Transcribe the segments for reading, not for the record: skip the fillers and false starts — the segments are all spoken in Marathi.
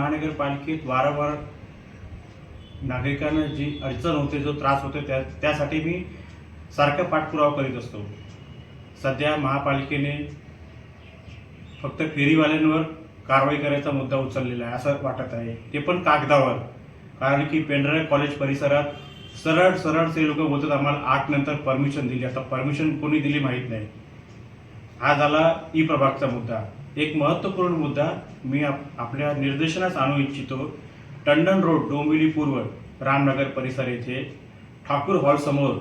महानगरपालिकेत वारंवार नागरिकांना जी अडचण होते, जो त्रास होते त्यासाठी मी सारखा पाठपुरावा करीत असतो। सध्या महापालिकेने फक्त फेरीवाल्यांवर कारवाई करायचा मुद्दा उचललेला आहे असं वाटत आहे, ते पण कागदावर। कारण की पेंढारक कॉलेज परिसरात सरळ सरळ ते लोक बोलतात आम्हाला 8 नंतर परमिशन दिली। आता परमिशन कोणी दिली माहीत नाही। हा झाला ई प्रभागचा मुद्दा। एक महत्त्वपूर्ण मुद्दा मी आपल्या निर्देशनास आणू इच्छितो। टंडन रोड डोंबिवली पूर्व रामनगर परिसर येथे ठाकूर हॉल समोर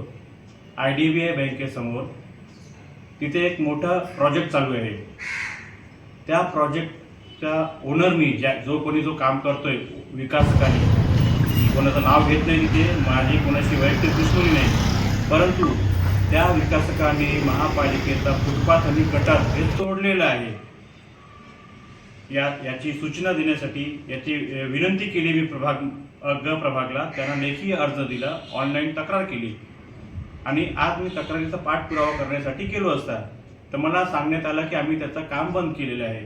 IDBI बँकेसमोर तिथे एक मोठा प्रोजेक्ट चालू आहे। त्या प्रोजेक्टचा ओनर मी जो कोणी काम करतोय विकासकांनी, कोणाचं नाव घेत नाही तिथे, माझी कोणाशी वैयक्तिक दुश्मनी नाही, परंतु त्या विकासकांनी महापालिकेचा फुटपाथ आणि गटार हे तोडलेलं आहे। याची सूचना देण्यासाठी याची विनंती केली मी प्रभागला। त्यांना लेखी अर्ज दिला, ऑनलाईन तक्रार केली आणि आज मी तक्रारीचा पाठपुरावा करण्यासाठी गेलो असता तर मला सांगण्यात आलं की आम्ही त्याचं काम बंद केलेलं आहे।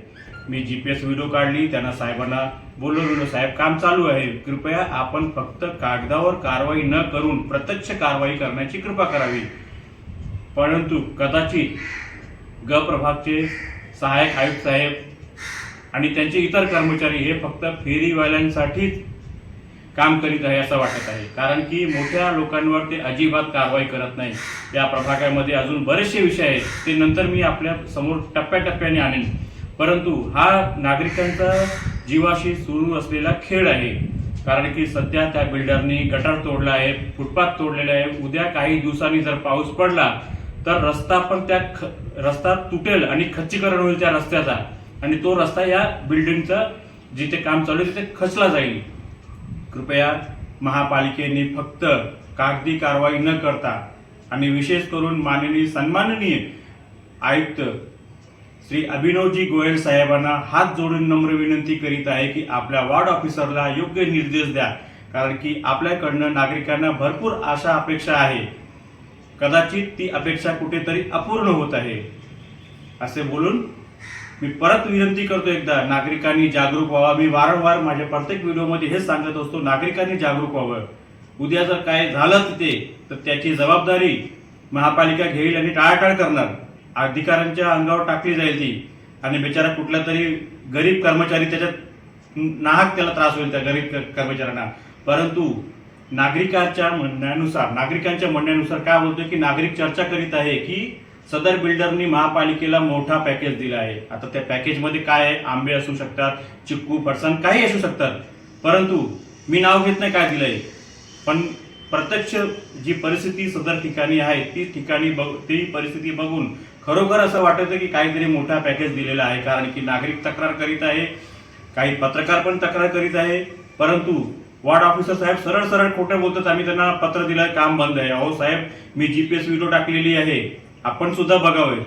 मी GPS व्हिडिओ काढली, त्यांना साहेबांना बोलवलं, साहेब काम चालू आहे, कृपया आपण फक्त कागदावर कारवाई न करून प्रत्यक्ष कारवाई करण्याची कृपा करावी। परंतु कदाचित प्रभागचे सहाय्यक आयुक्त साहेब आणि त्यांचे इतर कर्मचारी हे फक्त फेरीवाल्यांसाठीच काम करीत आहे असं वाटत आहे। कारण की मोठ्या लोकांवर ते अजिबात कारवाई करत नाही। या प्रभागामध्ये अजून बरेचसे विषय आहेत, ते नंतर मी आपल्या समोर टप्प्याटप्प्याने आणेन। परंतु हा नागरिकांचा जीवाशी सुरू असलेला खेळ आहे। कारण की सध्या त्या बिल्डरनी गटार तोडला आहे, फुटपाथ तोडलेला आहे। उद्या काही दिवसांनी जर पाऊस पडला तर रस्ता तुटेल आणि खच्चीकरण होईल त्या रस्त्याचा, आणि तो रस्ता या बिल्डिंगचा जिथे काम चालू आहे तिथे खचला जाईल। कृपया महापालिकेने फक्त कागदी कारवाई न करता आणि विशेष करून माननीय सन्माननीय आयुक्त श्री अभिनवजी गोयल साहेबांना हात जोडून नम्र विनंती करीत आहे की आपल्या वार्ड ऑफिसरला योग्य निर्देश द्या। कारण की आपल्याकडनं नागरिकांना भरपूर आशा अपेक्षा आहे, कदाचित ती अपेक्षा कुठेतरी अपूर्ण होत आहे। असे बोलून मी परत विनंती करतो, एकदा नागरिकांनी जागरूक व्हावा। मी वारंवार माझ्या प्रत्येक व्हिडिओमध्ये हेच सांगत असतो, नागरिकांनी जागरूक व्हावं। उद्या जर काय झालं तिथे तर त्याची जबाबदारी महापालिका घेईल आणि टाळाटाळ करणार, अधिकाऱ्यांच्या अंगावर टाकली जाईल ती, आणि बेचारा कुठला तरी गरीब कर्मचारी त्याच्यात नाहक त्याला त्रास होईल त्या गरीब कर्मचाऱ्यांना। परंतु नागरिकांच्या म्हणण्यानुसार काय बोलतोय की नागरिक चर्चा करीत आहे की सदर बिल्डरनी महापालिकेला मोठा पॅकेज दिला आहे। आता त्या पॅकेजमध्ये काय आहे, आंबे असू शकतात, चिक्कू, फरसाण काही असू शकतात, परंतु मी नाव घेत नाही काय दिलंय, पण प्रत्यक्ष जी परिस्थिती सदर ठिकाणी आहे ती परिस्थिती बघून खरोखर असं वाटतं की काहीतरी मोठा पॅकेज दिलेला आहे। कारण की नागरिक तक्रार करीत आहे, काही पत्रकार पण तक्रार करीत आहे, परंतु वार्ड ऑफिसर साहेब सरळ सरळ खोटं बोलतात। आम्ही त्यांना पत्र दिलं, काम बंद आहे। अहो साहेब, मी GPS व्हिडिओ टाकलेली आहे, आपण सुद्धा बघावे।